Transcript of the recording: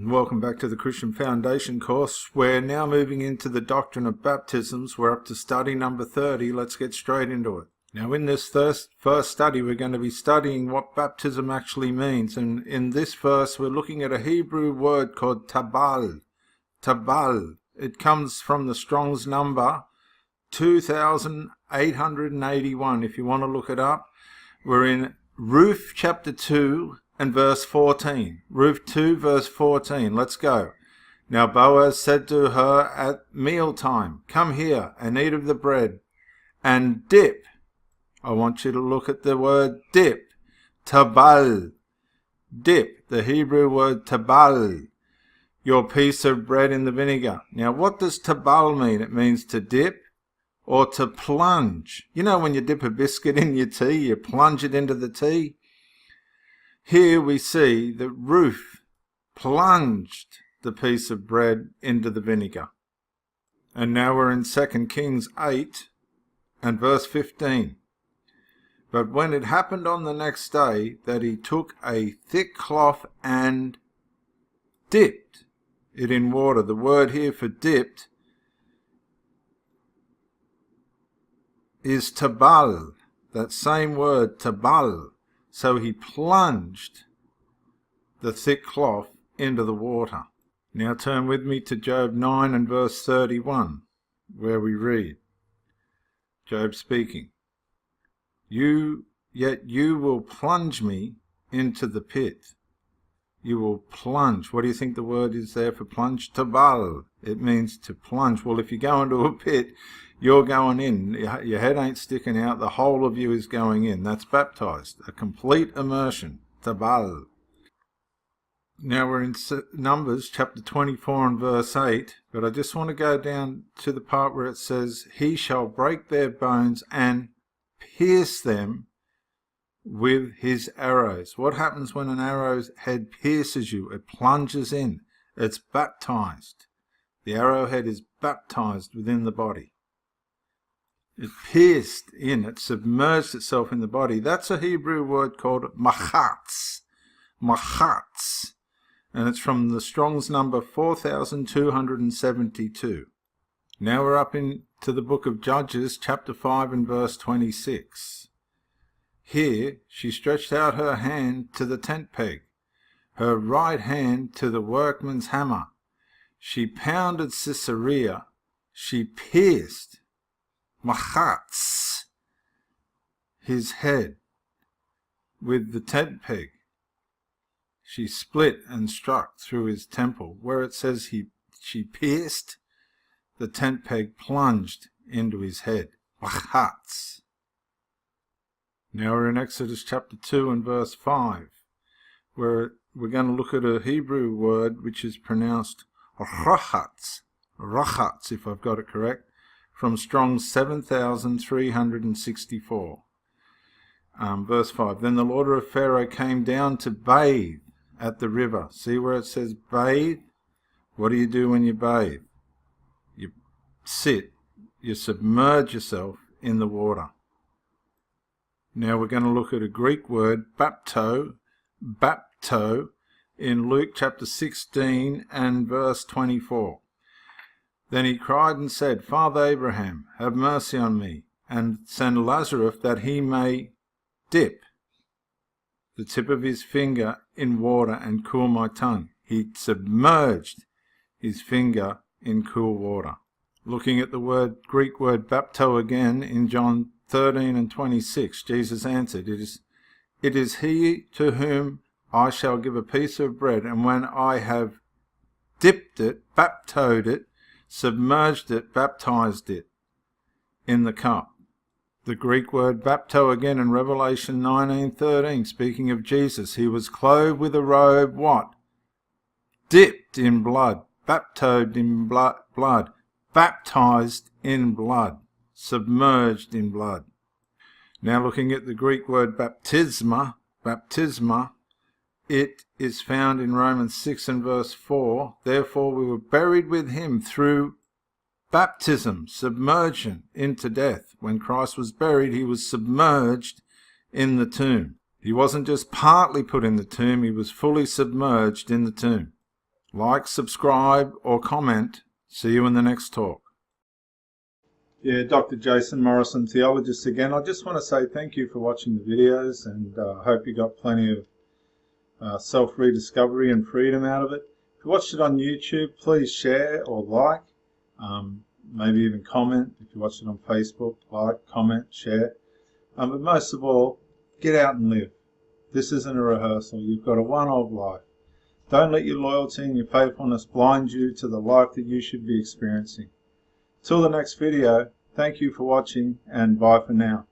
Welcome back to the Christian Foundation course. We're now moving into the Doctrine of Baptisms. We're up to study number 30. Let's get straight into it. Now in this first study we're going to be studying what baptism actually means. And in this verse we're looking at a Hebrew word called tabal. Tabal. It comes from the Strong's number 2881 if you want to look it up. We're in Ruth chapter 2 and verse 14. Ruth 2 verse 14. Let's go. Now Boaz said to her at mealtime, "Come here and eat of the bread and dip." I want you to look at the word dip. Tabal. Dip. The Hebrew word tabal. Your piece of bread in the vinegar. Now what does tabal mean? It means to dip or to plunge. You know when you dip a biscuit in your tea, you plunge it into the tea? Here we see that Ruth plunged the piece of bread into the vinegar. And now we're in 2 Kings 8 and verse 15. But when it happened on the next day that he took a thick cloth and dipped it in water. The word here for dipped is tabal. That same word, tabal. So he plunged the thick cloth into the water. Now turn with me to Job 9 and verse 31, where we read, Job speaking, Yet you will plunge me into the pit. You will plunge. What do you think the word is there for plunge? Tabal. It means to plunge. Well, if you go into a pit, you're going in. Your head ain't sticking out. The whole of you is going in. That's baptized. A complete immersion. Tabal. Now we're in Numbers chapter 24 and verse 8. But I just want to go down to the part where it says, He shall break their bones and pierce them with his arrows. What happens when an arrow's head pierces you? It plunges in. It's baptized. The arrowhead is baptized within the body. It pierced in. It submerged itself in the body. That's a Hebrew word called machatz. Machatz. And it's from the Strong's number 4272. Now we're up into the book of Judges, chapter 5 and verse 26. Here she stretched out her hand to the tent peg, her right hand to the workman's hammer. She pounded Sisera. She pierced, machatz, his head with the tent peg. She split and struck through his temple. Where it says she pierced, the tent peg plunged into his head. Machatz. Now we're in Exodus chapter 2 and verse 5, where we're going to look at a Hebrew word which is pronounced rachatz. Rachatz, if I've got it correct, from Strong's 7364. Verse 5, Then the daughter of Pharaoh came down to bathe at the river. See where it says bathe? What do you do when you bathe? You sit, you submerge yourself in the water. Now we're going to look at a Greek word, bapto, in Luke chapter 16 and verse 24. Then he cried and said, Father Abraham, have mercy on me, and send Lazarus that he may dip the tip of his finger in water and cool my tongue. He submerged his finger in cool water. Looking at the Greek word bapto again in John 13 and 26, Jesus answered, It is he to whom I shall give a piece of bread, and when I have dipped it, baptized it, submerged it, baptized it in the cup. The Greek word bapto again in Revelation 19:13, speaking of Jesus, he was clothed with a robe, what? Dipped in blood, baptized in blood, baptized in blood, submerged in blood. Now looking at the Greek word baptisma, it is found in Romans 6 and verse 4. Therefore we were buried with him through baptism, submersion into death. When Christ was buried, he was submerged in the tomb. He wasn't just partly put in the tomb, he was fully submerged in the tomb. Like, subscribe, or comment. See you in the next talk. Yeah, Dr. Jason Morrison, Theologist again. I just want to say thank you for watching the videos, and I hope you got plenty of self-rediscovery and freedom out of it. If you watched it on YouTube, please share or like, maybe even comment. If you watched it on Facebook, like, comment, share. But most of all, get out and live. This isn't a rehearsal. You've got a one-off life. Don't let your loyalty and your faithfulness blind you to the life that you should be experiencing. Till the next video, thank you for watching, and bye for now.